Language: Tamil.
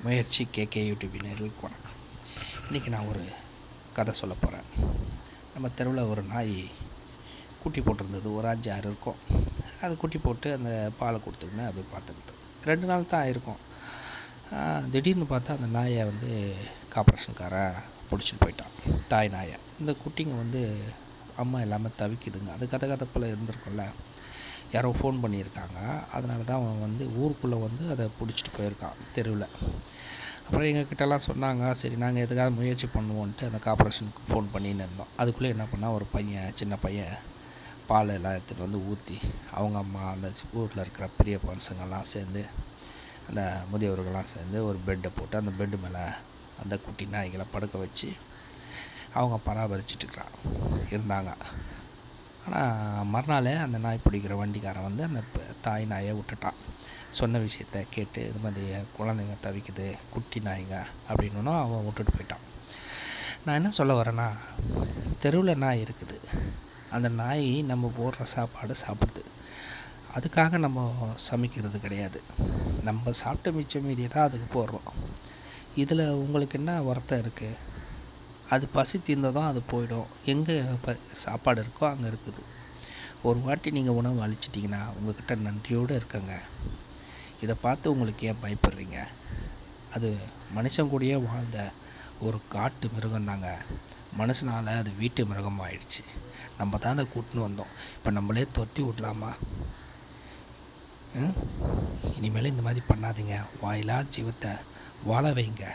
முயற்சி கேகே யூடியூப் நேயர்களுக்கு வணக்கம். இன்றைக்கி நான் ஒரு கதை சொல்ல போகிறேன். நம்ம தெருவில் ஒரு நாய் குட்டி போட்டிருந்தது. ஒரு 5-6 இருக்கும். அது குட்டி போட்டு அந்த பாலை கொடுத்துக்கின்னு அப்படி பார்த்துக்கிட்டு 2 நாள் தான் ஆயிருக்கும். திடீர்னு பார்த்தா அந்த நாயை கார்ப்பரேஷன்காரன் பிடிச்சிட்டு போயிட்டான், தாய் நாயை. இந்த குட்டிங்க அம்மா இல்லாமல் தவிக்குதுங்க. அது கதகதப்பில் இருந்திருக்கும்ல, யாரோ ஃபோன் பண்ணியிருக்காங்க. அதனால தான் அவன் ஊருக்குள்ளே அதை பிடிச்சிட்டு போயிருக்கான் தெருவில். அப்புறம் எங்ககிட்டலாம் சொன்னாங்க. சரி, நாங்கள் எதுக்காக முயற்சி பண்ணுவோன்ட்டு அந்த கார்ப்பரேஷனுக்கு ஃபோன் பண்ணின்னு இருந்தோம். அதுக்குள்ளே என்ன பண்ணால், ஒரு பையன், சின்ன பையன் பால் எல்லாம் எடுத்துகிட்டு ஊற்றி, அவங்க அம்மா, அந்த ஊரில் இருக்கிற பெரிய பசங்கள்லாம் சேர்ந்து, அந்த முதியவர்கள்லாம் சேர்ந்து ஒரு பெட்டை போட்டு அந்த பெட்டு மேலே அந்த குட்டி நாய்களை படுக்க வச்சு அவங்க பராமரிச்சுட்டு இருந்தாங்க. ஆனால் மறுநாள் அந்த நாய் பிடிக்கிற வண்டிக்காரன் அந்த தாய் நாயை விட்டுட்டான். சொன்ன விஷயத்த கேட்டு, இது மாதிரி குழந்தைங்க தவிக்குது, குட்டி நாய்ங்க அப்படின்னா அவன் விட்டுட்டு போயிட்டான். நான் என்ன சொல்ல வரேன்னா, தெருவில் நாய் இருக்குது. அந்த நாய் நம்ம போடுற சாப்பாடு சாப்பிடுது. அதுக்காக நம்ம சமைக்கிறது கிடையாது. நம்ம சாப்பிட்ட மிச்ச மீதியை தான் அதுக்கு போடுறோம். இதில் உங்களுக்கு என்ன வருத்தம் இருக்குது? அது பசி தீர்ந்ததும் அது போயிடும். எங்கே சாப்பாடு இருக்கோ அங்கே இருக்குது. ஒரு வாட்டி நீங்கள் உணவு அளிச்சிட்டிங்கன்னா உங்கள்கிட்ட நன்றியோடு இருக்கங்க. இதை பார்த்து உங்களுக்கு ஏன் பயப்படுறீங்க? அது மனுஷன் கூடயே வாழ்ந்த ஒரு காட்டு மிருகந்தாங்க. மனுஷனால் அது வீட்டு மிருகம் ஆயிடுச்சு. நம்ம தான் அதை கூட்டின்னு வந்தோம். இப்போ நம்மளே தொட்டி விடலாமா? இனிமேல் இந்த மாதிரி பண்ணாதீங்க. வாயிலா ஜீவத்தை வாழ வைங்க.